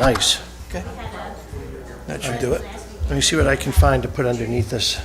nice. Okay. That should do it. Let me see what I can find to put underneath this.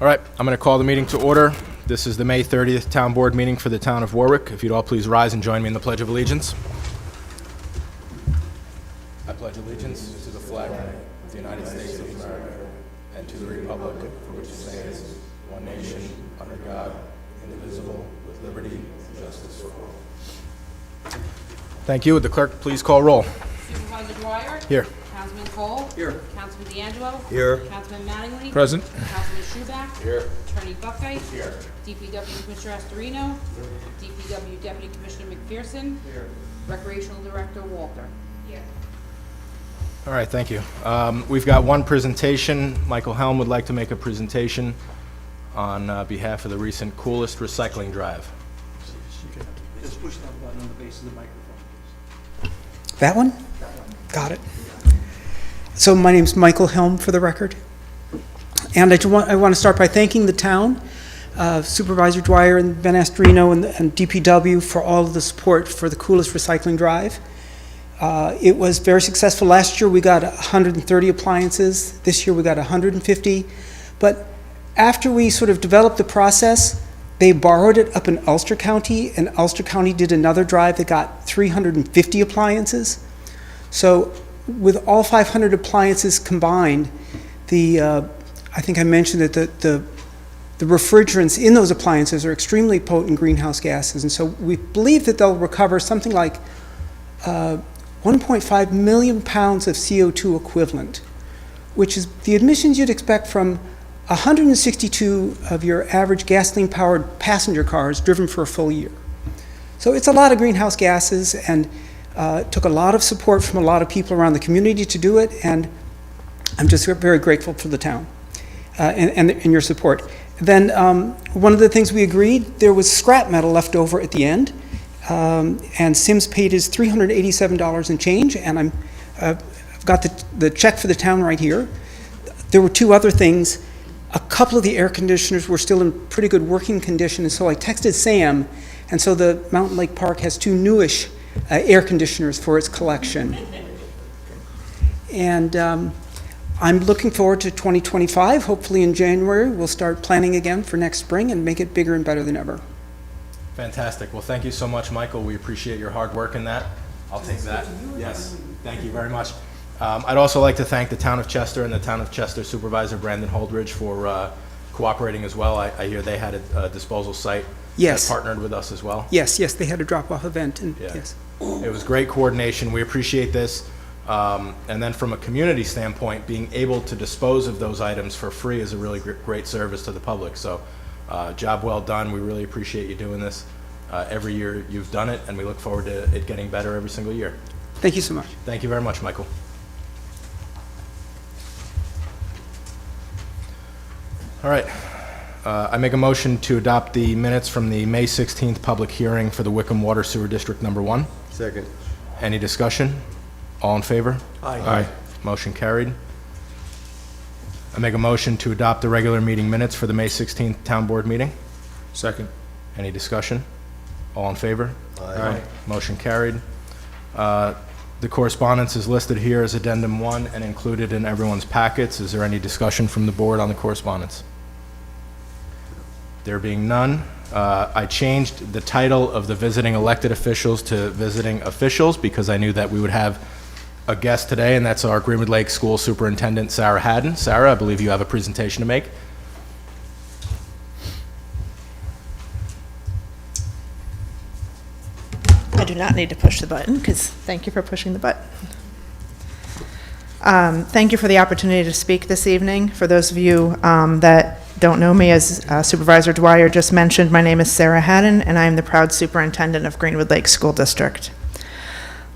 All right, I'm going to call the meeting to order. This is the May 30th Town Board meeting for the Town of Warwick. If you'd all please rise and join me in the Pledge of Allegiance. I pledge allegiance to the flag of the United States of America and to the republic for which it stands, one nation, under God, indivisible, with liberty and justice for all. Thank you. Would the clerk please call roll? Supervisor Dwyer? Here. Councilman Cole? Here. Councilman D'Angelo? Here. Councilman Mattingly? Present. Councilman Schuback? Here. Attorney Buckheit? Here. DPW Commissioner Astorino? DPW Deputy Commissioner McPherson? Here. Recreational Director Walter? Here. All right, thank you. We've got one presentation. Michael Helm would like to make a presentation on behalf of the recent Coolest Recycling Drive. Just push that button on the base of the microphone, please. That one? Got it. So my name's Michael Helm, for the record. And I want to start by thanking the town, Supervisor Dwyer and Ben Astorino and DPW for all of the support for the Coolest Recycling Drive. It was very successful. Last year we got 130 appliances. This year we got 150. But after we sort of developed the process, they borrowed it up in Ulster County, and Ulster County did another drive that got 350 appliances. So with all 500 appliances combined, I think I mentioned that the refrigerants in those appliances are extremely potent greenhouse gases, and so we believe that they'll recover something like 1.5 million pounds of CO2 equivalent, which is the emissions you'd expect from 162 of your average gasoline-powered passenger cars driven for a full year. So it's a lot of greenhouse gases, and it took a lot of support from a lot of people around the community to do it, and I'm just very grateful for the town and your support. Then one of the things we agreed, there was scrap metal left over at the end, and Sims paid his $387 and change, and I've got the check for the town right here. There were two other things. A couple of the air conditioners were still in pretty good working condition, and so I texted Sam, and so the Mountain Lake Park has two newish air conditioners for its collection. And I'm looking forward to 2025. Hopefully in January, we'll start planning again for next spring and make it bigger and better than ever. Fantastic. Well, thank you so much, Michael. We appreciate your hard work in that. I'll take that. Yes, thank you very much. I'd also like to thank the Town of Chester and the Town of Chester Supervisor Brandon Holdridge for cooperating as well. I hear they had a disposal site Yes. that partnered with us as well. Yes, they had a drop-off event, and Yeah. yes. It was great coordination. We appreciate this. And then from a community standpoint, being able to dispose of those items for free is a really great service to the public. So job well done. We really appreciate you doing this. Every year you've done it, and we look forward to it getting better every single year. Thank you so much. Thank you very much, Michael. All right. I make a motion to adopt the minutes from the May 16th public hearing for the Wickham Water Sewer District Number 1. Second. Any discussion? All in favor? Aye. Motion carried. I make a motion to adopt the regular meeting minutes for the May 16th Town Board meeting. Second. Any discussion? All in favor? Aye. Motion carried. The correspondence is listed here as Addendum 1 and included in everyone's packets. Is there any discussion from the board on the correspondence? There being none, I changed the title of the visiting elected officials to visiting officials because I knew that we would have a guest today, and that's our Greenwood Lake School Superintendent, Sarah Haddon. Sarah, I believe you have a presentation to make. I do not need to push the button, because thank you for pushing the button. Thank you for the opportunity to speak this evening. For those of you that don't know me, as Supervisor Dwyer just mentioned, my name is Sarah Haddon, and I am the proud superintendent of Greenwood Lake School District.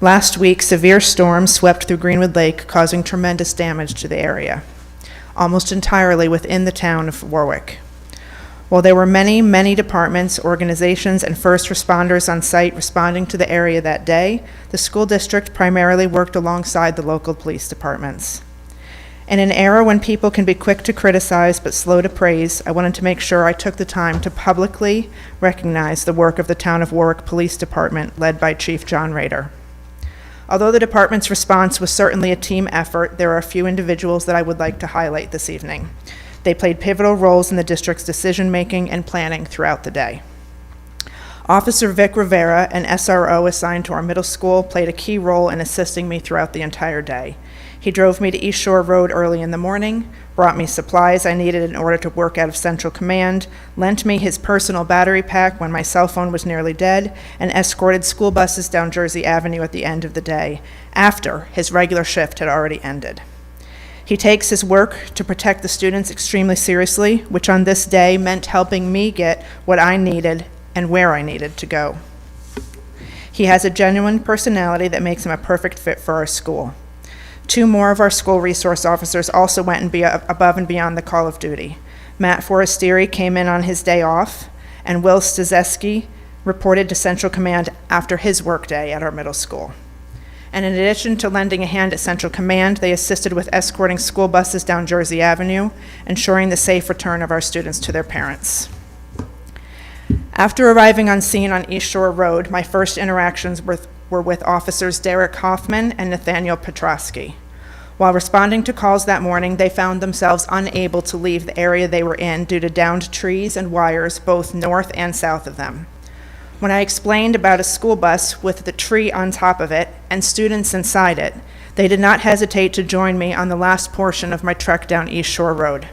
Last week, severe storms swept through Greenwood Lake, causing tremendous damage to the area, almost entirely within the town of Warwick. While there were many, many departments, organizations, and first responders on site responding to the area that day, the school district primarily worked alongside the local police departments. In an era when people can be quick to criticize but slow to praise, I wanted to make sure I took the time to publicly recognize the work of the Town of Warwick Police Department, led by Chief John Rader. Although the department's response was certainly a team effort, there are a few individuals that I would like to highlight this evening. They played pivotal roles in the district's decision-making and planning throughout the day. Officer Vic Rivera, an SRO assigned to our middle school, played a key role in assisting me throughout the entire day. He drove me to East Shore Road early in the morning, brought me supplies I needed in order to work out of Central Command, lent me his personal battery pack when my cell phone was nearly dead, and escorted school buses down Jersey Avenue at the end of the day, after his regular shift had already ended. He takes his work to protect the students extremely seriously, which on this day meant helping me get what I needed and where I needed to go. He has a genuine personality that makes him a perfect fit for our school. 2 more of our school resource officers also went above and beyond the call of duty. Matt Forestieri came in on his day off, and Will Stazeski reported to Central Command after his workday at our middle school. And in addition to lending a hand at Central Command, they assisted with escorting school buses down Jersey Avenue, ensuring the safe return of our students to their parents. After arriving on scene on East Shore Road, my first interactions were with officers Derek Hoffman and Nathaniel Petrosky. While responding to calls that morning, they found themselves unable to leave the area they were in due to downed trees and wires both north and south of them. When I explained about a school bus with the tree on top of it and students inside it, they did not hesitate to join me on the last portion of my trek down East Shore Road.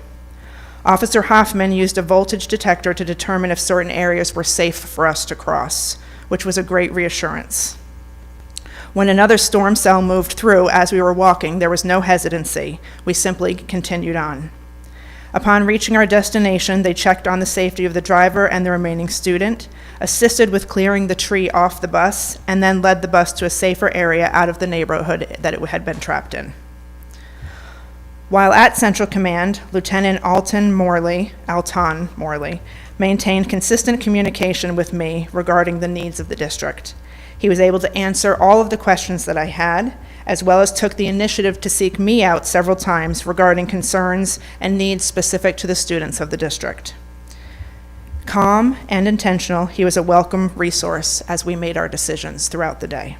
Officer Hoffman used a voltage detector to determine if certain areas were safe for us to cross, which was a great reassurance. When another storm cell moved through as we were walking, there was no hesitancy. We simply continued on. Upon reaching our destination, they checked on the safety of the driver and the remaining student, assisted with clearing the tree off the bus, and then led the bus to a safer area out of the neighborhood that it had been trapped in. While at Central Command, Lieutenant Alton Morley maintained consistent communication with me regarding the needs of the district. He was able to answer all of the questions that I had, as well as took the initiative to seek me out several times regarding concerns and needs specific to the students of the district. Calm and intentional, he was a welcome resource as we made our decisions throughout the day.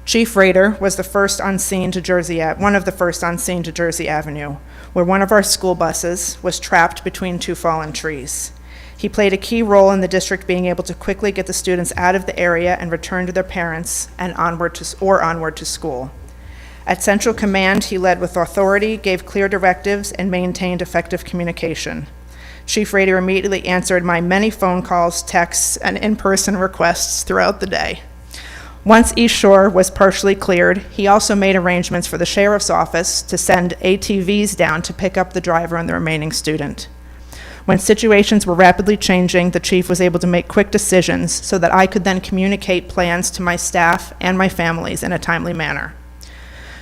Chief Rader was one of the first on scene to Jersey Avenue, where one of our school buses was trapped between 2 fallen trees. He played a key role in the district being able to quickly get the students out of the area and return to their parents and onward to school. At Central Command, he led with authority, gave clear directives, and maintained effective communication. Chief Rader immediately answered my many phone calls, texts, and in-person requests throughout the day. Once East Shore was partially cleared, he also made arrangements for the sheriff's office to send ATVs down to pick up the driver and the remaining student. When situations were rapidly changing, the chief was able to make quick decisions so that I could then communicate plans to my staff and my families in a timely manner.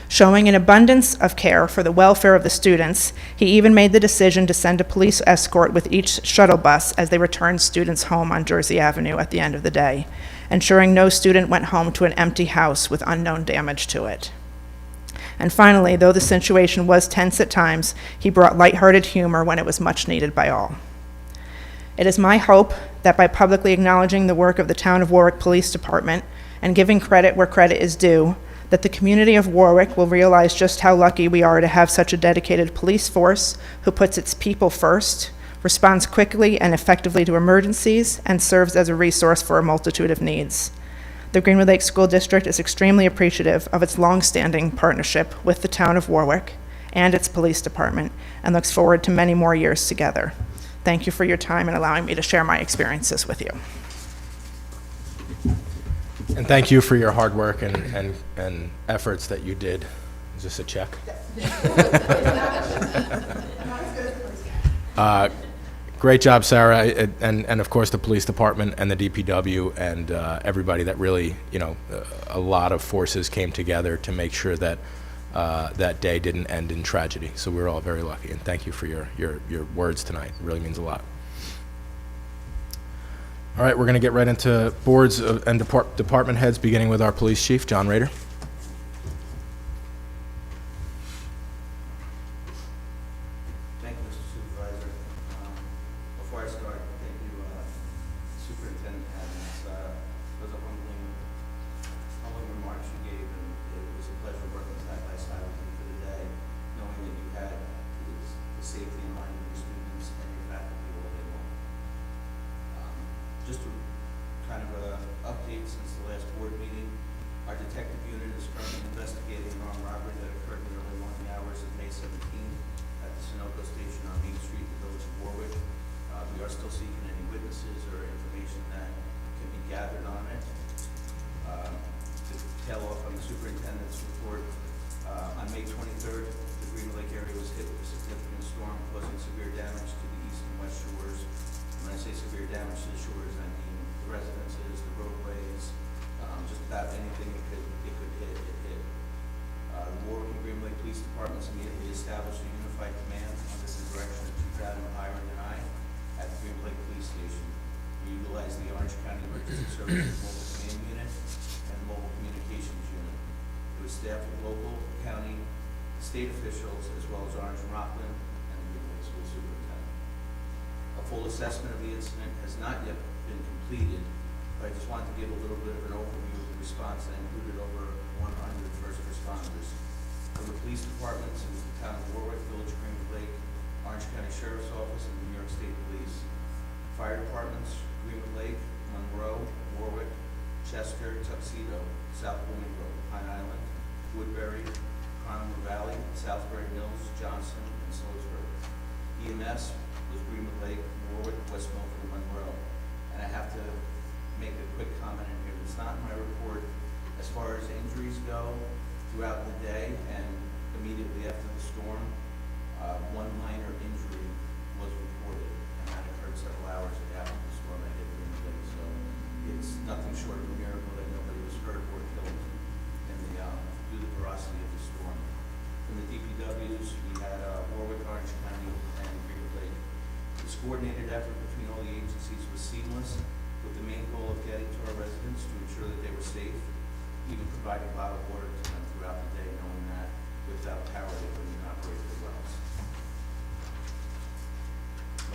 Showing an abundance of care for the welfare of the students, he even made the decision to send a police escort with each shuttle bus as they returned students home on Jersey Avenue at the end of the day, ensuring no student went home to an empty house with unknown damage to it. And finally, though the situation was tense at times, he brought lighthearted humor when it was much needed by all. It is my hope that by publicly acknowledging the work of the Town of Warwick Police Department and giving credit where credit is due, that the community of Warwick will realize just how lucky we are to have such a dedicated police force who puts its people first, responds quickly and effectively to emergencies, and serves as a resource for a multitude of needs. The Greenwood Lake School District is extremely appreciative of its long-standing partnership with the Town of Warwick and its police department and looks forward to many more years together. Thank you for your time and allowing me to share my experiences with you. And thank you for your hard work and efforts that you did. Is this a check? Great job, Sarah, and of course the police department and the DPW and everybody that really, a lot of forces came together to make sure that that day didn't end in tragedy. So we're all very lucky, and thank you for your words tonight. It really means a lot. All right, we're going to get right into boards and department heads, beginning with our police chief, John Rader. Thank you, Mr. Supervisor. Before I start, thank you, Superintendent Adams. It was a humbling remarks you gave, and it was a pleasure working side by side with you for the day, knowing that you had the safety and Superintendent's report. On May 23rd, the Green Lake area was hit with a significant storm causing severe damage to the east and west shores. When I say severe damage to the shores, I mean the residences, the roadways, just about anything it could hit, it hit. The Warwick and Green Lake Police Departments immediately established a unified command under the direction of Chief Adam Hiron and I at the Green Lake Police Station. We utilized the Orange County Emergency Services Mobile Command Unit and the Mobile Communications Unit. It was staffed with local, county, state officials, as well as Orange and Rockland and the Green Lake School Superintendent. A full assessment of the incident has not yet been completed, but I just wanted to give a little bit of an overview of the response that included over 100 first responders from the police departments in the town of Warwick, Village of Green Lake, Orange County Sheriff's Office, and the New York State Police. Fire departments, Greenwood Lake, Monroe, Warwick, Chester, Tuxedo, South Bloomingdale, Pine Island, Woodbury, Connemara Valley, Southbury Mills, Johnson, and Salisbury. EMS was Greenwood Lake, Warwick, West Milford, and Monroe. And I have to make a quick comment in here. It's not in my report. As far as injuries go, throughout the day and immediately after the storm, one minor injury was reported, and that occurred several hours after the storm that hit Greenwood Lake. So it's nothing short of a miracle that nobody was hurt or killed in the due to the ferocity of the storm. From the DPWs, we had Warwick, Orange County, and Greenwood Lake. This coordinated effort between all the agencies was seamless, with the main goal of getting to our residents to ensure that they were safe, even providing bottled water to them throughout the day, knowing that without power they couldn't even operate their wells.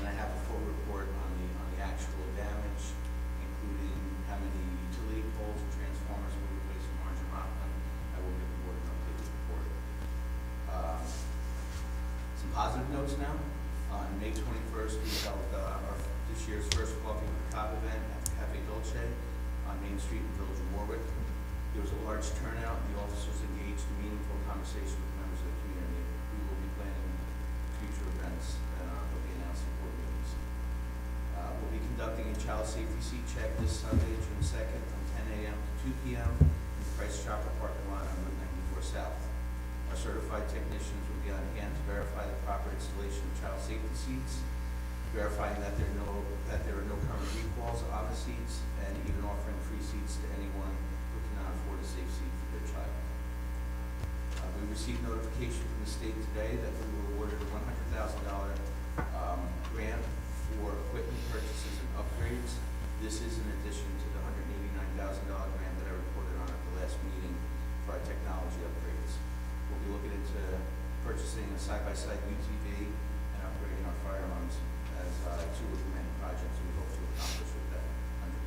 When I have a full report on the actual damage, including how many utility poles and transformers were replaced from Orange and Rockland, I will give the board an updated report. Some positive notes now. On May 21st, we held this year's first Coffee with the Cop event at Cafe Dolce on Main Street in the Village of Warwick. There was a large turnout, and the officers engaged in meaningful conversation with members of the community. We will be planning future events that will be announced in board meetings. We'll be conducting a child safety seat check this Sunday, June 2nd, from 10 a.m. to 2 p.m. in the Price Chopper parking lot on Route 94 South. Our certified technicians will be on hand to verify the proper installation of child safety seats, verifying that there are no current recalls on the seats, and even offering free seats to anyone who cannot afford a safe seat for their child. We received notification from the state today that we were awarded a $100,000 grant for equipment purchases and upgrades. This is in addition to the $189,000 grant that I reported on at the last meeting for our technology upgrades. We'll be looking into purchasing a side-by-side UTV and upgrading our firearms as two of the many projects we hope to accomplish with that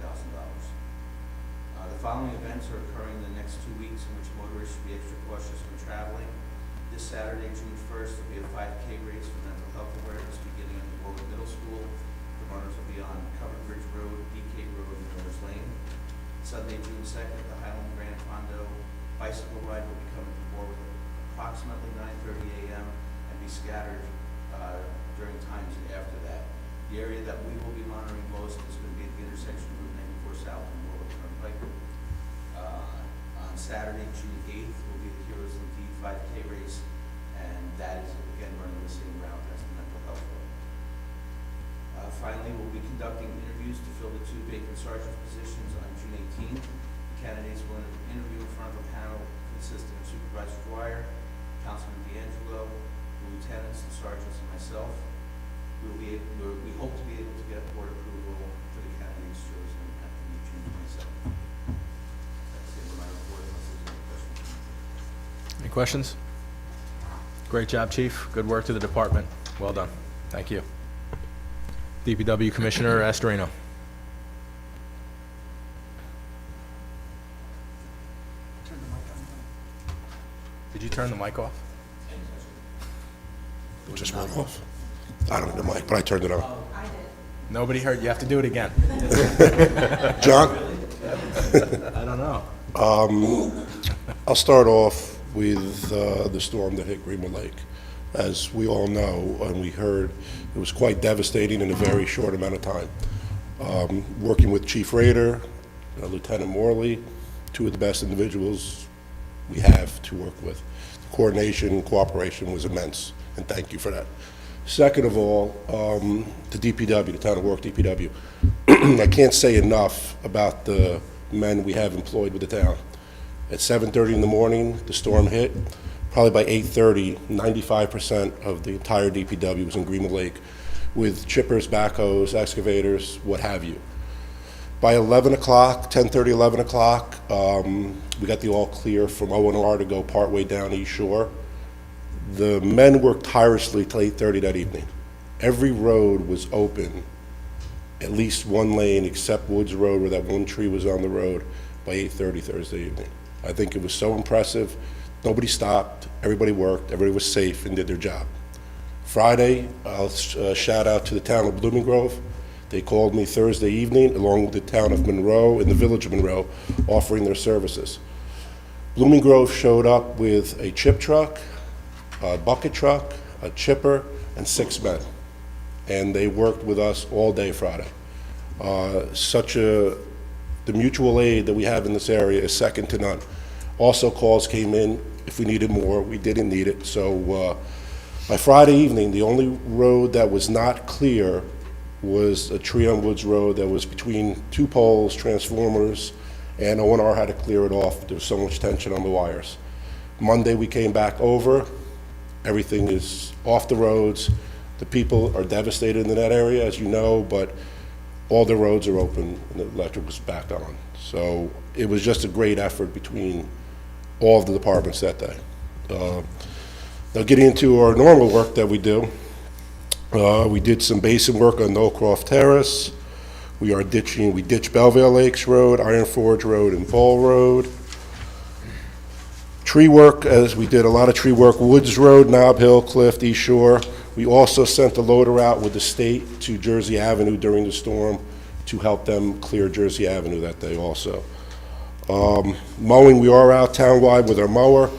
$100,000. The following events are occurring in the next 2 weeks in which motorists should be extra cautious when traveling. This Saturday, June 1st, will be a 5K race for mental health awareness beginning at the Warwick Middle School. The runners will be on Covered Bridge Road, DK Road, and Miller's Lane. Sunday, June 2nd, the Highland Grand Fondo bicycle ride will be coming to Warwick approximately 9:30 a.m. and be scattered during times after that. The area that we will be monitoring most is going to be at the intersection of Route 94 South and Warwick Turnpike. On Saturday, June 8th, will be the Heroes Indeed 5K race, and that is again running the same route as the mental health one. Finally, we'll be conducting interviews to fill the 2 vacant sergeant positions on June 18th. The candidates will interview in front of a panel consisting of Supervisor Dwyer, Councilman D'Angelo, the lieutenants, the sergeants, and myself. We hope to be able to get board approval for the candidates chosen at the June 27th. That's the end of my report, unless there's any questions. Any questions? Great job, Chief. Good work to the department. Well done. Thank you. DPW Commissioner Astorino. Turn the mic on. Did you turn the mic off? It just went off. I don't know the mic, but I turned it on. Nobody heard. You have to do it again. John? I don't know. I'll start off with the storm that hit Greenwood Lake. As we all know, and we heard, it was quite devastating in a very short amount of time. Working with Chief Rader, Lieutenant Morley, 2 of the best individuals we have to work with. The coordination and cooperation was immense, and thank you for that. Second of all, the DPW, the Town of Warwick DPW. I can't say enough about the men we have employed with the town. At 7:30 in the morning, the storm hit. Probably by 8:30, 95% of the entire DPW was in Greenwood Lake with chippers, backhoes, excavators, what have you. By 11 o'clock, 10:30, 11 o'clock, we got the all clear from O&R to go partway down East Shore. The men worked tirelessly till 8:30 that evening. Every road was open, at least one lane except Woods Road where that one tree was on the road by 8:30 Thursday evening. I think it was so impressive. Nobody stopped, everybody worked, everybody was safe and did their job. Friday, I'll shout out to the town of Blooming Grove. They called me Thursday evening, along with the town of Monroe and the village of Monroe, offering their services. Blooming Grove showed up with a chip truck, a bucket truck, a chipper, and 6 men. And they worked with us all day Friday. The mutual aid that we have in this area is second to none. Also, calls came in if we needed more. We didn't need it. So by Friday evening, the only road that was not clear was a tree on Woods Road that was between 2 poles, transformers, and O&R had to clear it off. There was so much tension on the wires. Monday, we came back over. Everything is off the roads. The people are devastated in that area, as you know, but all the roads are open and the electric was back on. So it was just a great effort between all of the departments that day. Now getting into our normal work that we do, we did some basin work on Knowcroft Terrace. We ditched Belleville Lakes Road, Iron Forge Road, and Ball Road. Tree work, as we did a lot of tree work, Woods Road, Nob Hill, Cliff, East Shore. We also sent a loader out with the state to Jersey Avenue during the storm to help them clear Jersey Avenue that day also. Mowing, we are out townwide with our mower.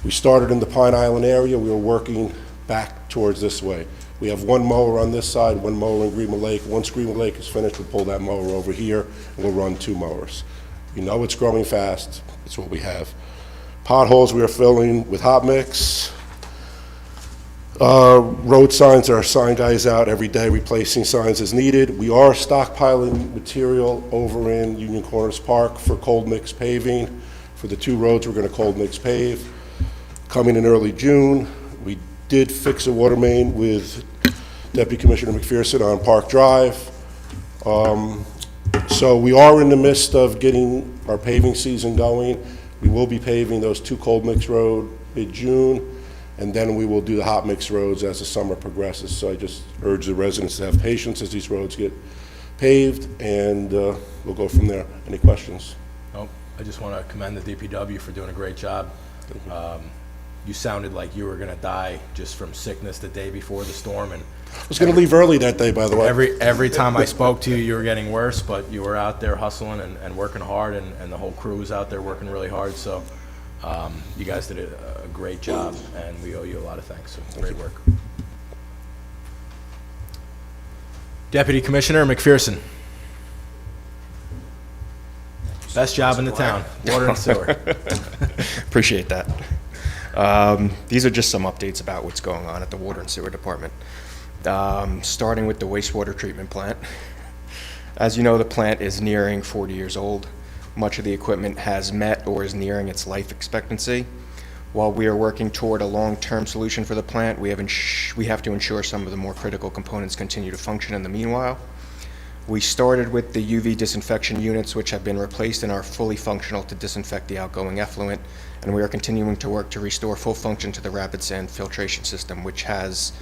We started in the Pine Island area. We were working back towards this way. We have 1 mower on this side, 1 mower in Greenwood Lake. Once Greenwood Lake is finished, we'll pull that mower over here and we'll run 2 mowers. We know it's growing fast. It's what we have. Potholes we are filling with hot mix. Road signs, our sign guys out every day replacing signs as needed. We are stockpiling material over in Union Corners Park for cold mix paving. For the 2 roads, we're going to cold mix pave. Coming in early June, we did fix a water main with Deputy Commissioner McPherson on Park Drive. So we are in the midst of getting our paving season going. We will be paving those 2 cold mix roads mid-June. And then we will do the hot mix roads as the summer progresses. So I just urge the residents to have patience as these roads get paved, and we'll go from there. Any questions? Nope. I just want to commend the DPW for doing a great job. You sounded like you were going to die just from sickness the day before the storm, and I was going to leave early that day, by the way. every time I spoke to you, you were getting worse, but you were out there hustling and working hard, and the whole crew was out there working really hard. So you guys did a great job, and we owe you a lot of thanks. So great work. Deputy Commissioner McPherson. Best job in the town, water and sewer. Appreciate that. These are just some updates about what's going on at the Water and Sewer Department. Starting with the wastewater treatment plant. As you know, the plant is nearing 40 years old. Much of the equipment has met or is nearing its life expectancy. While we are working toward a long-term solution for the plant, we have to ensure some of the more critical components continue to function in the meanwhile. We started with the UV disinfection units, which have been replaced and are fully functional to disinfect the outgoing effluent, and we are continuing to work to restore full function to the rapid sand filtration system, which has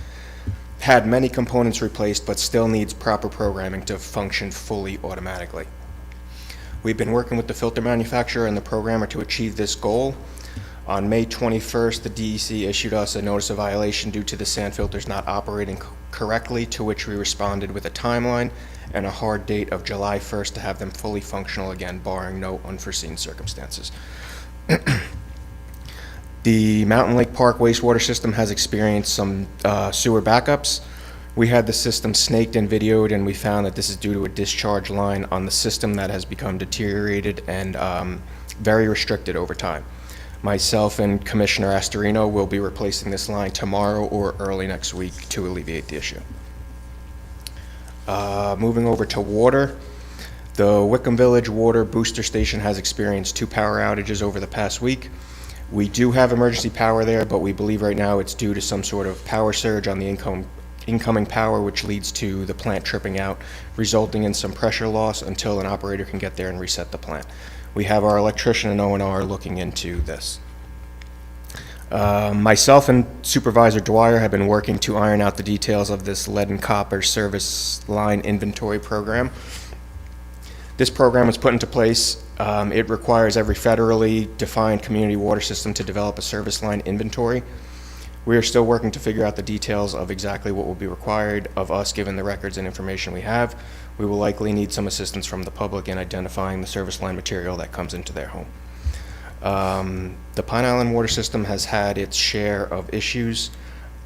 had many components replaced but still needs proper programming to function fully automatically. We've been working with the filter manufacturer and the programmer to achieve this goal. On May 21st, the DEC issued us a notice of violation due to the sand filters not operating correctly, to which we responded with a timeline and a hard date of July 1st to have them fully functional again, barring no unforeseen circumstances. The Mountain Lake Park wastewater system has experienced some sewer backups. We had the system snaked and videoed, and we found that this is due to a discharge line on the system that has become deteriorated and very restricted over time. Myself and Commissioner Astorino will be replacing this line tomorrow or early next week to alleviate the issue. Moving over to water, the Wickham Village Water Booster Station has experienced 2 power outages over the past week. We do have emergency power there, but we believe right now it's due to some sort of power surge on the incoming power, which leads to the plant tripping out, resulting in some pressure loss until an operator can get there and reset the plant. We have our electrician and O&R looking into this. Myself and Supervisor Dwyer have been working to iron out the details of this lead and copper service line inventory program. This program was put into place. It requires every federally defined community water system to develop a service line inventory. We are still working to figure out the details of exactly what will be required of us given the records and information we have. We will likely need some assistance from the public in identifying the service line material that comes into their home. The Pine Island water system has had its share of issues.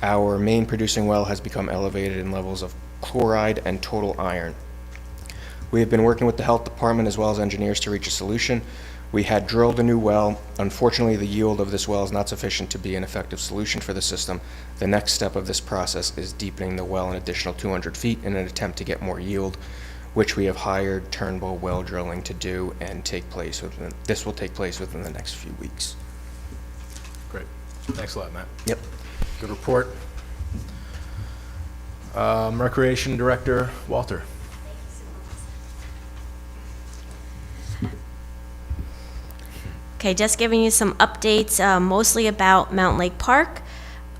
Our main producing well has become elevated in levels of chloride and total iron. We have been working with the health department as well as engineers to reach a solution. We had drilled a new well. Unfortunately, the yield of this well is not sufficient to be an effective solution for the system. The next step of this process is deepening the well an additional 200 feet in an attempt to get more yield, which we have hired Turnbull Well Drilling to do and this will take place within the next few weeks. Great. Thanks a lot, Matt. Yep. Good report. Recreation Director Walter. Okay, just giving you some updates, mostly about Mountain Lake Park.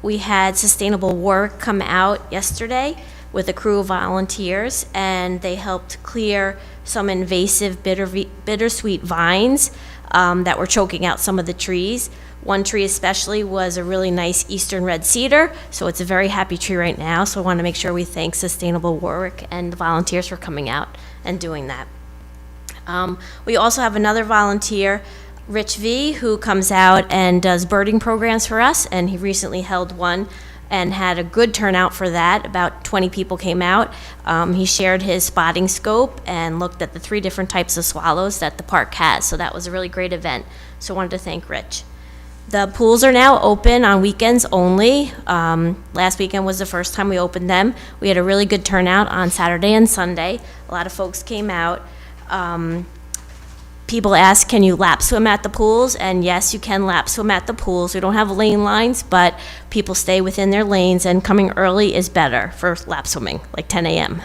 We had Sustainable Warwick come out yesterday with a crew of volunteers, and they helped clear some invasive bittersweet vines that were choking out some of the trees. One tree especially was a really nice eastern red cedar, so it's a very happy tree right now. So I want to make sure we thank Sustainable Warwick and the volunteers for coming out and doing that. We also have another volunteer, Rich V, who comes out and does birding programs for us, and he recently held one and had a good turnout for that. About 20 people came out. He shared his spotting scope and looked at the 3 different types of swallows that the park has, so that was a really great event. So I wanted to thank Rich. The pools are now open on weekends only. Last weekend was the first time we opened them. We had a really good turnout on Saturday and Sunday. A lot of folks came out. People ask, can you lap swim at the pools? And yes, you can lap swim at the pools. We don't have lane lines, but people stay within their lanes, and coming early is better for lap swimming, like 10 a.m.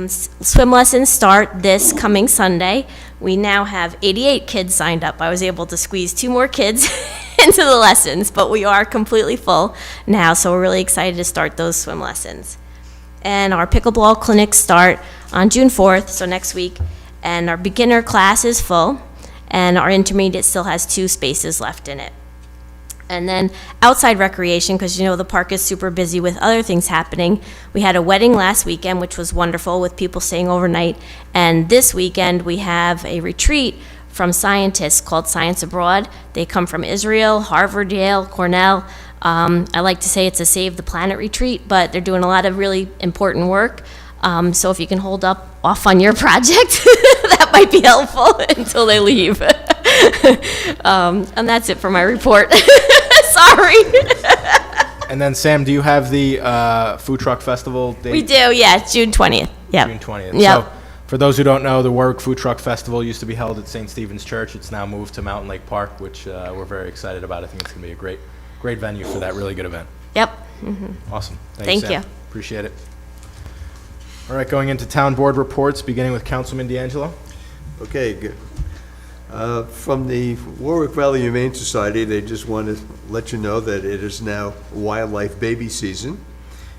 Swim lessons start this coming Sunday. We now have 88 kids signed up. I was able to squeeze 2 more kids into the lessons, but we are completely full now, so we're really excited to start those swim lessons. And our pickleball clinics start on June 4th, so next week. And our beginner class is full, and our intermediate still has 2 spaces left in it. And then outside recreation, because you know the park is super busy with other things happening. We had a wedding last weekend, which was wonderful, with people staying overnight. And this weekend we have a retreat from scientists called Science Abroad. They come from Israel, Harvard, Yale, Cornell. I like to say it's a Save the Planet retreat, but they're doing a lot of really important work. So if you can hold off on your project, that might be helpful until they leave. And that's it for my report. Sorry. And then Sam, do you have the food truck festival date? We do, yeah, it's June 20th. Yep. June 20th. Yep. So for those who don't know, the Warwick Food Truck Festival used to be held at St. Stephen's Church. It's now moved to Mountain Lake Park, which we're very excited about. I think it's going to be a great venue for that really good event. Yep. Awesome. Thank Sam. you. Appreciate it. All right, going into town board reports, beginning with Councilman D'Angelo. Okay, good. From the Warwick Valley Humane Society, they just want to let you know that it is now wildlife baby season,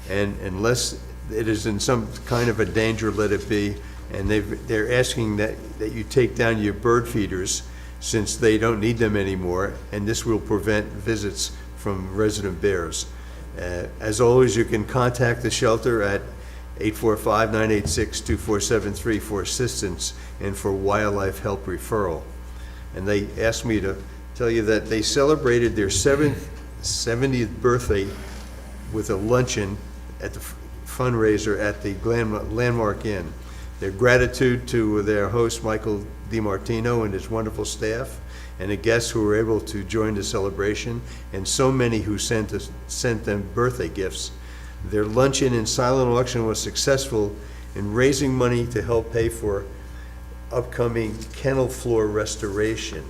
and unless it is in some kind of a danger, let it be. And they're asking that you take down your bird feeders since they don't need them anymore, and this will prevent visits from resident bears. As always, you can contact the shelter at 845-986-2473 for assistance and for wildlife help referral. And they asked me to tell you that they celebrated their 70th birthday with a luncheon at the fundraiser at the Landmark Inn. Their gratitude to their host, Michael DiMartino, and his wonderful staff, and the guests who were able to join the celebration, and so many who sent them birthday gifts. Their luncheon and silent auction was successful in raising money to help pay for upcoming kennel floor restoration.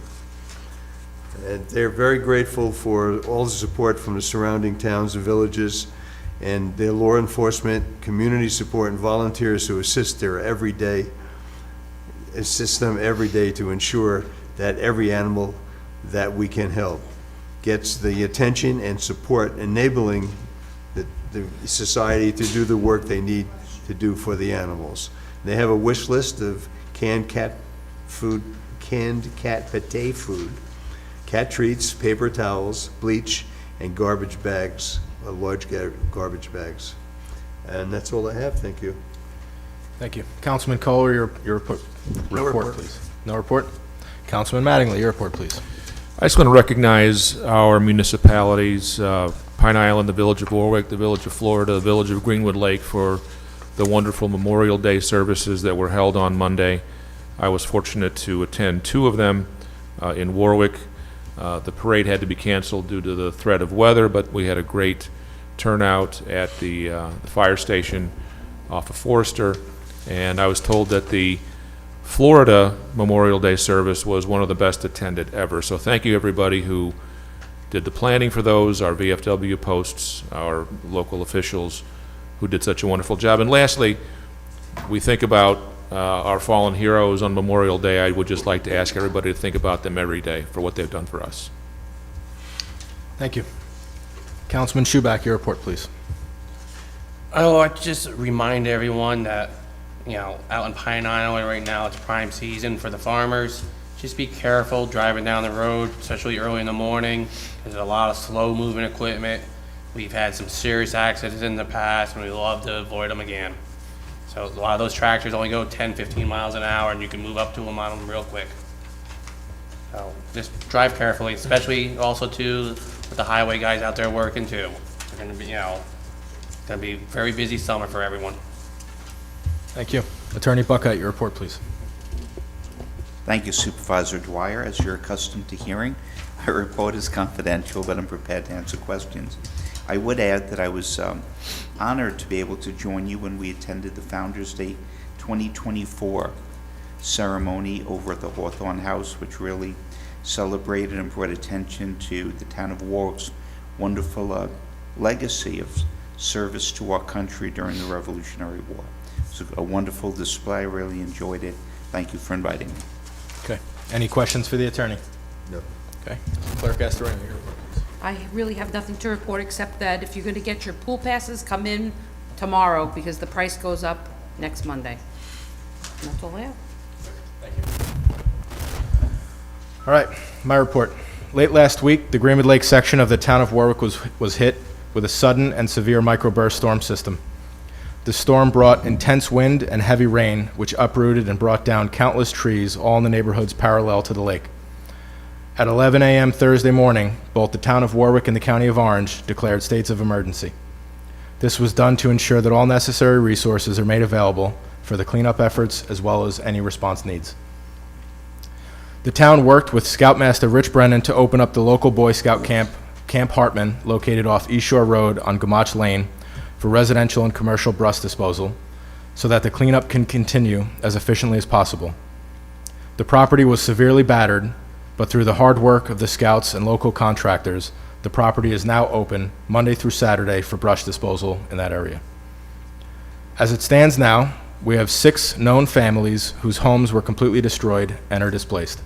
And they're very grateful for all the support from the surrounding towns and villages, and their law enforcement, community support, and volunteers who assist them every day to ensure that every animal that we can help gets the attention and support, enabling the society to do the work they need to do for the animals. They have a wish list of canned cat pate food, cat treats, paper towels, bleach, and garbage bags, large garbage bags. And that's all I have, thank you. Thank you. Councilman Kohler, your report, please. No report? Councilman Mattingly, your report, please. I just want to recognize our municipalities, Pine Island, the Village of Warwick, the Village of Florida, the Village of Greenwood Lake, for the wonderful Memorial Day services that were held on Monday. I was fortunate to attend 2 of them in Warwick. The parade had to be canceled due to the threat of weather, but we had a great turnout at the fire station off of Forester, and I was told that the Florida Memorial Day service was one of the best attended ever. So thank you, everybody who did the planning for those, our VFW posts, our local officials who did such a wonderful job. And lastly, we think about our fallen heroes on Memorial Day. I would just like to ask everybody to think about them every day for what they've done for us. Thank you. Councilman Schuback, your report, please. Oh, I just remind everyone that, out in Pine Island right now, it's prime season for the farmers. Just be careful driving down the road, especially early in the morning. There's a lot of slow-moving equipment. We've had some serious accidents in the past, and we love to avoid them again. So a lot of those tractors only go 10, 15 miles an hour, and you can move up to them on them real quick. So just drive carefully, especially also too with the highway guys out there working too. They're going to be, going to be a very busy summer for everyone. Thank you. Attorney Buckheit, your report, please. Thank you, Supervisor Dwyer. As you're accustomed to hearing, my report is confidential, but I'm prepared to answer questions. I would add that I was honored to be able to join you when we attended the Founders Day 2024 ceremony over at the Hawthorne House, which really celebrated and brought attention to the town of Warwick's wonderful legacy of service to our country during the Revolutionary War. It was a wonderful display. I really enjoyed it. Thank you for inviting me. Okay. Any questions for the attorney? No. Okay. Clerk Astorino, your report, please. I really have nothing to report except that if you're going to get your pool passes, come in tomorrow because the price goes up next Monday. And that's all I have. Thank you. All right, my report. Late last week, the Greenwood Lake section of the town of Warwick was hit with a sudden and severe microburst storm system. The storm brought intense wind and heavy rain, which uprooted and brought down countless trees, all in the neighborhoods parallel to the lake. At 11 a.m. Thursday morning, both the town of Warwick and the county of Orange declared states of emergency. This was done to ensure that all necessary resources are made available for the cleanup efforts as well as any response needs. The town worked with Scoutmaster Rich Brennan to open up the local Boy Scout camp, Camp Hartman, located off East Shore Road on Gamach Lane, for residential and commercial brush disposal, so that the cleanup can continue as efficiently as possible. The property was severely battered, but through the hard work of the scouts and local contractors, the property is now open Monday through Saturday for brush disposal in that area. As it stands now, we have 6 known families whose homes were completely destroyed and are displaced.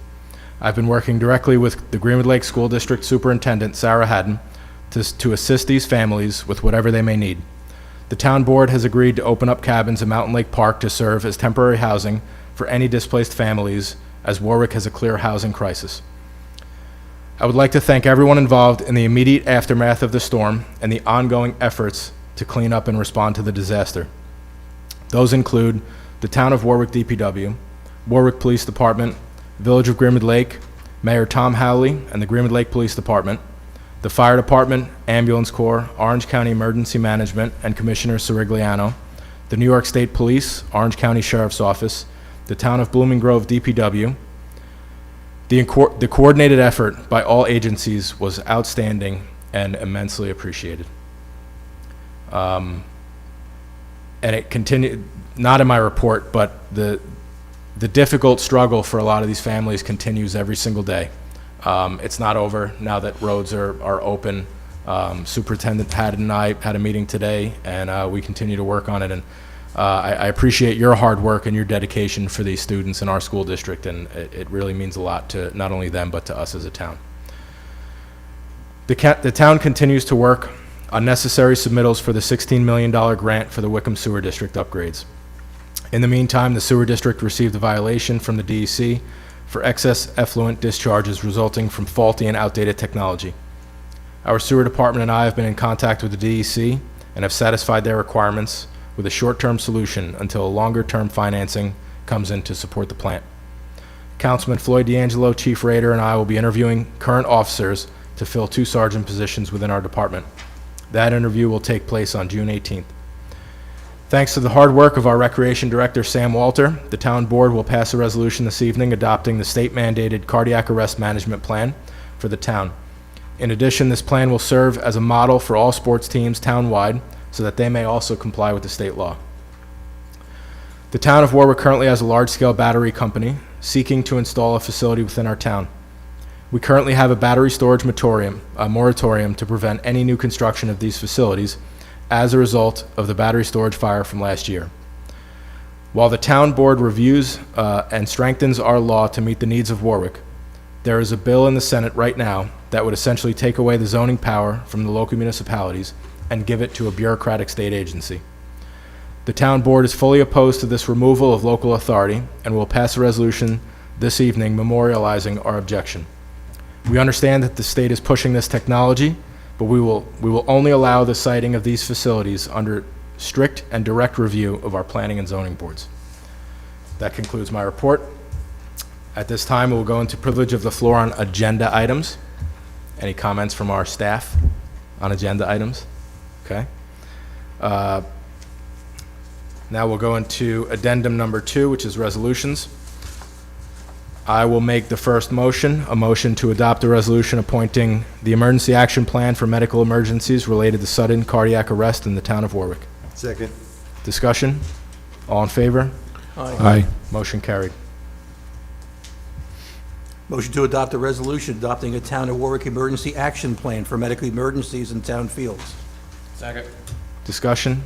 I've been working directly with the Greenwood Lake School District Superintendent, Sarah Haddon, to assist these families with whatever they may need. The town board has agreed to open up cabins in Mountain Lake Park to serve as temporary housing for any displaced families, as Warwick has a clear housing crisis. I would like to thank everyone involved in the immediate aftermath of the storm and the ongoing efforts to clean up and respond to the disaster. Those include the Town of Warwick DPW, Warwick Police Department, Village of Greenwood Lake, Mayor Tom Howley and the Greenwood Lake Police Department, the Fire Department, Ambulance Corps, Orange County Emergency Management, and Commissioner Sirigliano, the New York State Police, Orange County Sheriff's Office, the Town of Blooming Grove DPW, The coordinated effort by all agencies was outstanding and immensely appreciated. And it continued, not in my report, but the difficult struggle for a lot of these families continues every single day. It's not over now that roads are open. Superintendent Haddon and I had a meeting today, and we continue to work on it. And I appreciate your hard work and your dedication for these students in our school district, and it really means a lot to not only them, but to us as a town. The town continues to work on necessary submittals for the $16 million grant for the Wickham Sewer District upgrades. In the meantime, the sewer district received a violation from the DEC for excess effluent discharges resulting from faulty and outdated technology. Our sewer department and I have been in contact with the DEC and have satisfied their requirements with a short-term solution until a longer-term financing comes in to support the plant. Councilman Floyd D'Angelo, Chief Rader, and I will be interviewing current officers to fill 2 sergeant positions within our department. That interview will take place on June 18th. Thanks to the hard work of our Recreation Director, Sam Walter, the Town Board will pass a resolution this evening adopting the state-mandated cardiac arrest management plan for the town. In addition, this plan will serve as a model for all sports teams town-wide so that they may also comply with the state law. The town of Warwick currently has a large-scale battery company seeking to install a facility within our town. We currently have a battery storage moratorium to prevent any new construction of these facilities as a result of the battery storage fire from last year. While the town board reviews and strengthens our law to meet the needs of Warwick, there is a bill in the Senate right now that would essentially take away the zoning power from the local municipalities and give it to a bureaucratic state agency. The town board is fully opposed to this removal of local authority and will pass a resolution this evening memorializing our objection. We understand that the state is pushing this technology, but we will only allow the siting of these facilities under strict and direct review of our planning and zoning boards. That concludes my report. At this time, we will go into privilege of the floor on agenda items. Any comments from our staff on agenda items? Okay. Now we'll go into addendum number 2, which is resolutions. I will make the first motion, a motion to adopt a resolution appointing the emergency action plan for medical emergencies related to sudden cardiac arrest in the town of Warwick. Second. Discussion? All in favor? Aye. Motion carried. Motion to adopt a resolution adopting a Town of Warwick Emergency Action Plan for medical emergencies in town fields. Second. Discussion?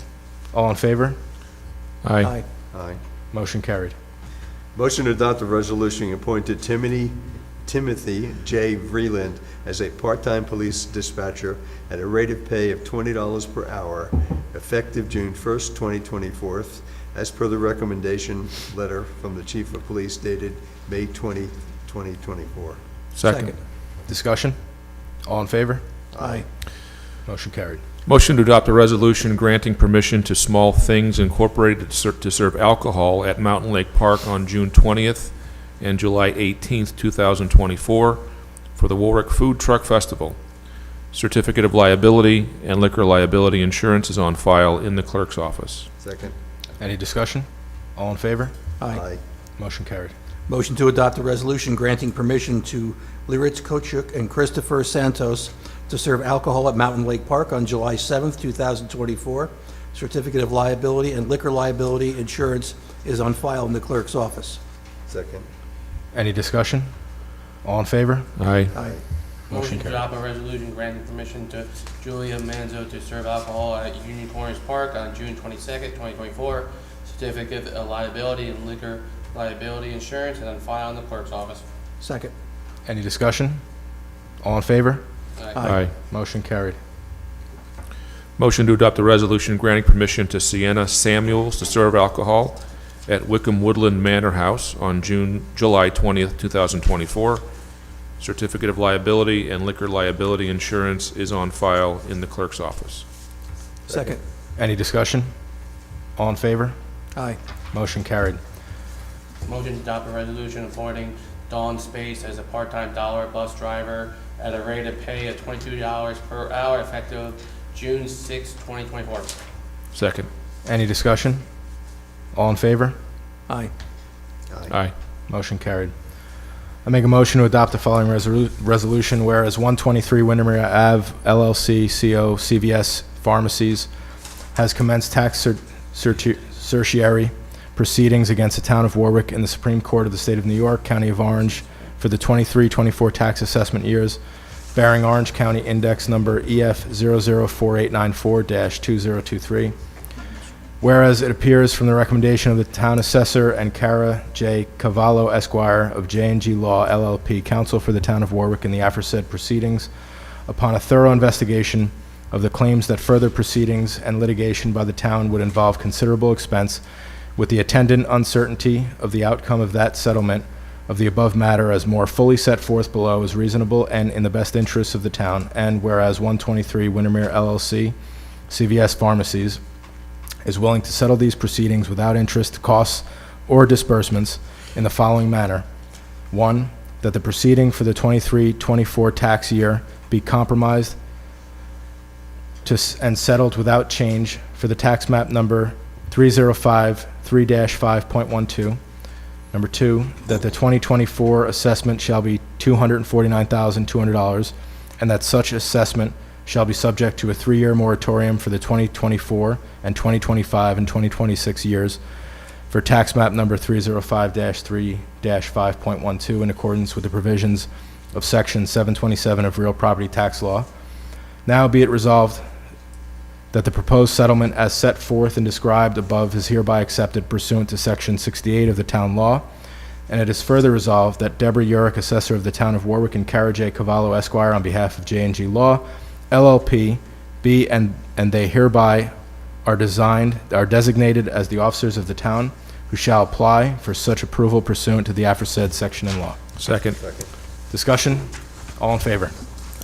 All in favor? Aye. Aye. Motion carried. Motion to adopt a resolution appointed Timothy J. Vreeland as a part-time police dispatcher at a rate of pay of $20 per hour, effective June 1st, 2024, as per the recommendation letter from the Chief of Police dated May 20, 2024. Second. Discussion? All in favor? Aye. Motion carried. Motion to adopt a resolution granting permission to Small Things Incorporated to serve alcohol at Mountain Lake Park on June 20th and July 18th, 2024 for the Warwick Food Truck Festival. Certificate of liability and liquor liability insurance is on file in the clerk's office. Second. Any discussion? All in favor? Aye. Motion carried. Motion to adopt a resolution granting permission to Liritz Kochuk and Christopher Santos to serve alcohol at Mountain Lake Park on July 7th, 2024. Certificate of liability and liquor liability insurance is on file in the clerk's office. Second. Any discussion? All in favor? Aye. Aye. Motion to carried. adopt a resolution granting permission to Julia Manzo to serve alcohol at Union Corners Park on June 22nd, 2024. Certificate of liability and liquor liability insurance is on file in the clerk's office. Second. Any discussion? All in favor? Aye. Motion carried. Motion to adopt a resolution granting permission to Sienna Samuels to serve alcohol at Wickham Woodland Manor House on July 20th, 2024. Certificate of liability and liquor liability insurance is on file in the clerk's office. Second. Any discussion? All in favor? Aye. Motion carried. Motion to adopt a resolution appointing Dawn Space as a part-time dollar bus driver at a rate of pay of $22 per hour effective June 6, 2024. Second. Any discussion? All in favor? Aye. Aye. Motion carried. I make a motion to adopt the following resolution, whereas 123 Windermere Ave LLC CO CVS Pharmacies has commenced tax certiorari proceedings against the town of Warwick in the Supreme Court of the State of New York, County of Orange, for the 23-24 tax assessment years, bearing Orange County Index Number EF 004894-2023. Whereas it appears from the recommendation of the town assessor and Cara J. Cavallo Esquire of J&G Law LLP, counsel for the town of Warwick in the aforesaid proceedings, upon a thorough investigation of the claims that further proceedings and litigation by the town would involve considerable expense, with the attendant uncertainty of the outcome of that settlement of the above matter as more fully set forth below is reasonable and in the best interests of the town, and whereas 123 Windermere LLC, CVS Pharmacies, is willing to settle these proceedings without interest, costs, or disbursements in the following manner. 1, that the proceeding for the 23-24 tax year be compromised and settled without change for the tax map number 3053-5.12. Number 2, that the 2024 assessment shall be $249,200, and that such assessment shall be subject to a 3-year moratorium for the 2024 and 2025 and 2026 years for tax map number 305-3-5.12 in accordance with the provisions of Section 727 of Real Property Tax Law. Now be it resolved that the proposed settlement as set forth and described above is hereby accepted pursuant to Section 68 of the Town Law, and it is further resolved that Deborah Urick, assessor of the Town of Warwick, and Cara J. Cavallo Esquire, on behalf of J&G Law LLP, be and they hereby are designated as the officers of the town who shall apply for such approval pursuant to the aforesaid section in law. Second. Discussion? All in favor?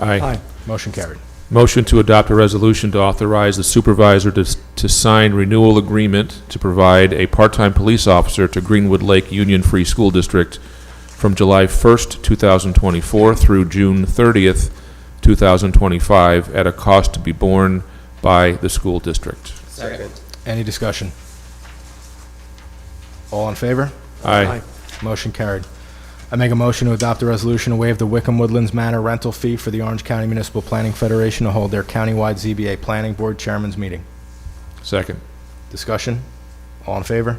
Aye. Motion carried. Motion to adopt a resolution to authorize the supervisor to sign renewal agreement to provide a part-time police officer to Greenwood Lake Union Free School District from July 1st, 2024 through June 30th, 2025 at a cost to be borne by the school district. Second. Any discussion? All in favor? Aye. Motion carried. I make a motion to adopt a resolution to waive the Wickham Woodlands Manor rental fee for the Orange County Municipal Planning Federation to hold their countywide ZBA Planning Board Chairman's meeting. Second. Discussion? All in favor?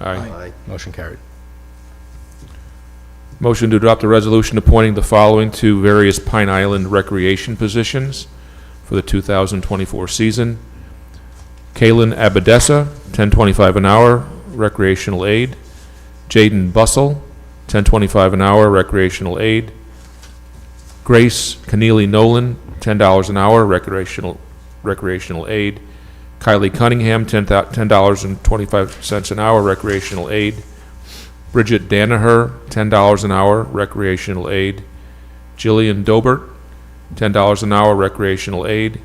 Aye. Motion carried. Motion to adopt a resolution appointing the following to various Pine Island recreation positions for the 2024 season. Kaylin Abadessa, $10.25 an hour, recreational aid. Jaden Bussell, $10.25 an hour, recreational aid. Grace Keneally Nolan, $10 an hour, recreational aid. Kylie Cunningham, $10.25 an hour, recreational aid. Bridget Danaher, $10 an hour, recreational aid. Jillian Dobert, $10 an hour, recreational aid.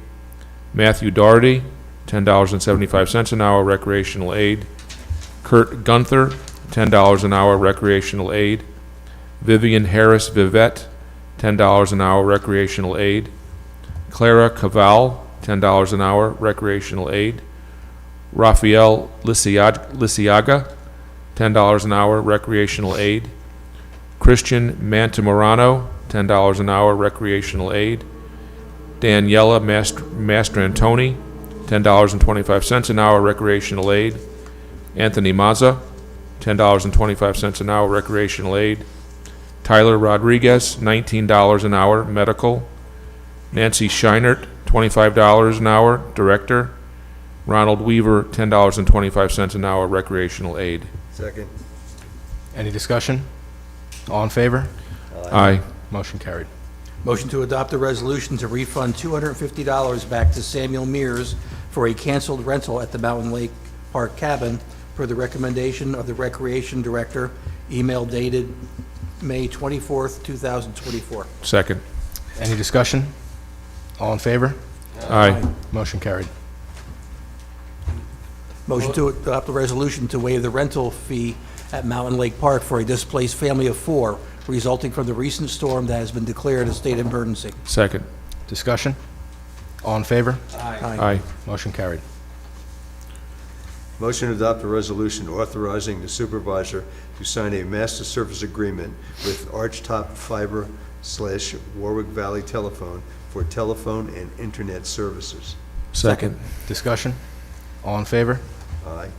Matthew Doherty, $10.75 an hour, recreational aid. Kurt Gunther, $10 an hour, recreational aid. Vivian Harris Vivette, $10 an hour, recreational aid. Clara Caval, $10 an hour, recreational aid. Rafael Lisiaga, $10 an hour, recreational aid. Christian Mantamorano, $10 an hour, recreational aid. Daniela Mastrantoni, $10.25 an hour, recreational aid. Anthony Mazza, $10.25 an hour, recreational aid. Tyler Rodriguez, $19 an hour, medical. Nancy Scheinert, $25 an hour, director. Ronald Weaver, $10.25 an hour, recreational aid. Second. Any discussion? All in favor? Aye. Motion carried. Motion to adopt a resolution to refund $250 back to Samuel Mears for a canceled rental at the Mountain Lake Park Cabin per the recommendation of the Recreation Director, email dated May 24th, 2024. Second. Any discussion? All in favor? Aye. Motion carried. Motion to adopt a resolution to waive the rental fee at Mountain Lake Park for a displaced family of 4 resulting from the recent storm that has been declared a state emergency. Second. Discussion? All in favor? Aye. Motion carried. Motion to adopt a resolution authorizing the supervisor to sign a master service agreement with Archtop Fiber / Warwick Valley Telephone for telephone and internet services. Second. Discussion? All in favor? Aye.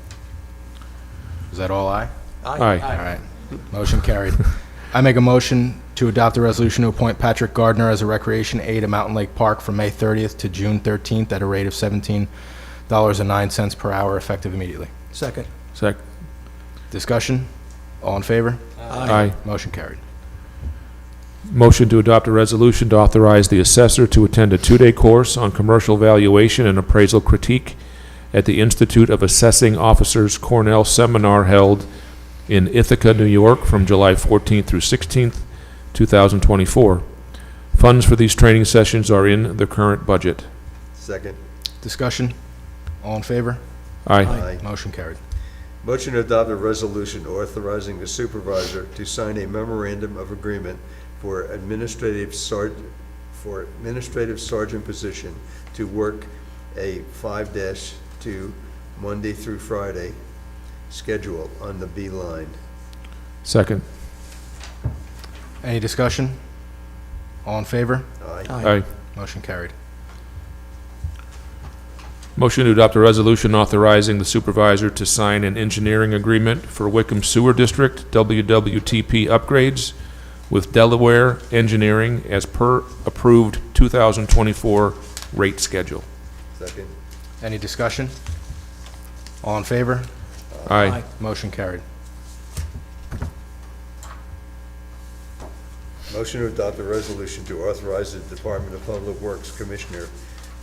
Is that all aye? Aye. All right. Motion carried. I make a motion to adopt a resolution to appoint Patrick Gardner as a recreation aide at Mountain Lake Park from May 30th to June 13th at a rate of $17.09 per hour, effective immediately. Second. Second. Discussion? All in favor? Aye. Motion carried. Motion to adopt a resolution to authorize the assessor to attend a 2-day course on commercial valuation and appraisal critique at the Institute of Assessing Officers Cornell Seminar held in Ithaca, New York, from July 14th through 16th, 2024. Funds for these training sessions are in the current budget. Second. Discussion? All in favor? Aye. Motion carried. Motion to adopt a resolution authorizing the supervisor to sign a memorandum of agreement for administrative sergeant position to work a 5-2 Monday through Friday schedule on the B line. Second. Any discussion? All in favor? Aye. Aye. Motion carried. Motion to adopt a resolution authorizing the supervisor to sign an engineering agreement for Wickham Sewer District WWTP upgrades with Delaware Engineering as per approved 2024 rate schedule. Second. Any discussion? All in favor? Aye. Motion carried. Motion to adopt a resolution to authorize the Department of Public Works Commissioner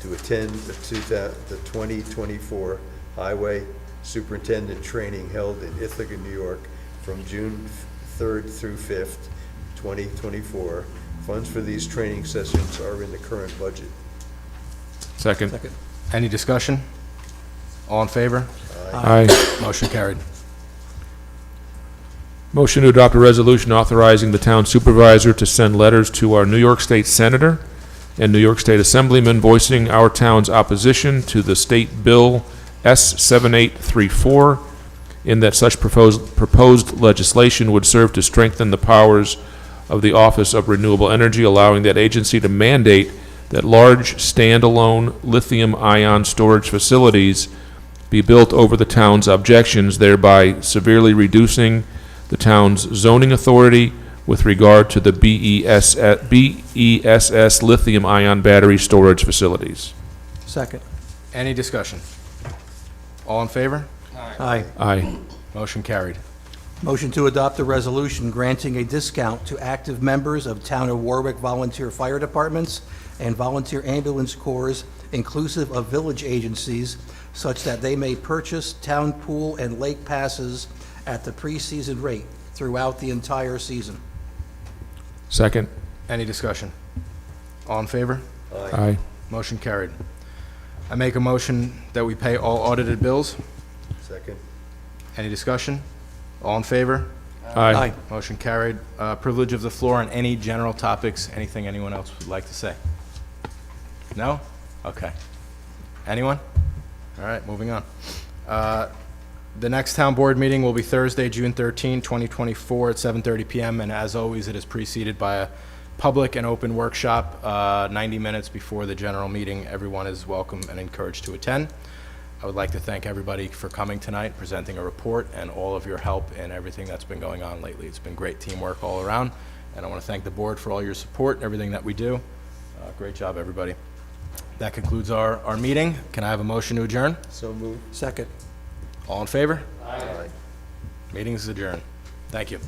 to attend the 2024 Highway Superintendent Training held in Ithaca, New York, from June 3rd through 5th, 2024. Funds for these training sessions are in the current budget. Second. Second. Any discussion? All in favor? Aye. Motion carried. Motion to adopt a resolution authorizing the town supervisor to send letters to our New York State Senator and New York State Assemblyman voicing our town's opposition to the State Bill S-7834, in that such proposed legislation would serve to strengthen the powers of the Office of Renewable Energy, allowing that agency to mandate that large standalone lithium-ion storage facilities be built over the town's objections, thereby severely reducing the town's zoning authority with regard to the BESS lithium-ion battery storage facilities. Second. Any discussion? All in favor? Aye. Aye. Motion carried. Motion to adopt a resolution granting a discount to active members of Town of Warwick volunteer fire departments and volunteer ambulance corps, inclusive of village agencies, such that they may purchase town pool and lake passes at the pre-season rate throughout the entire season. Second. Any discussion? All in favor? Aye. Motion carried. I make a motion that we pay all audited bills. Second. Any discussion? All in favor? Aye. Motion carried. Privilege of the floor on any general topics, anything anyone else would like to say? No? Okay. Anyone? All right, moving on. The next town board meeting will be Thursday, June 13, 2024 at 7:30 PM, and as always, it is preceded by a public and open workshop 90 minutes before the general meeting. Everyone is welcome and encouraged to attend. I would like to thank everybody for coming tonight, presenting a report, and all of your help in everything that's been going on lately. It's been great teamwork all around, and I want to thank the board for all your support and everything that we do. Great job, everybody. That concludes our meeting. Can I have a motion to adjourn? So moved. Second. All in favor? Aye. Meeting is adjourned. Thank you.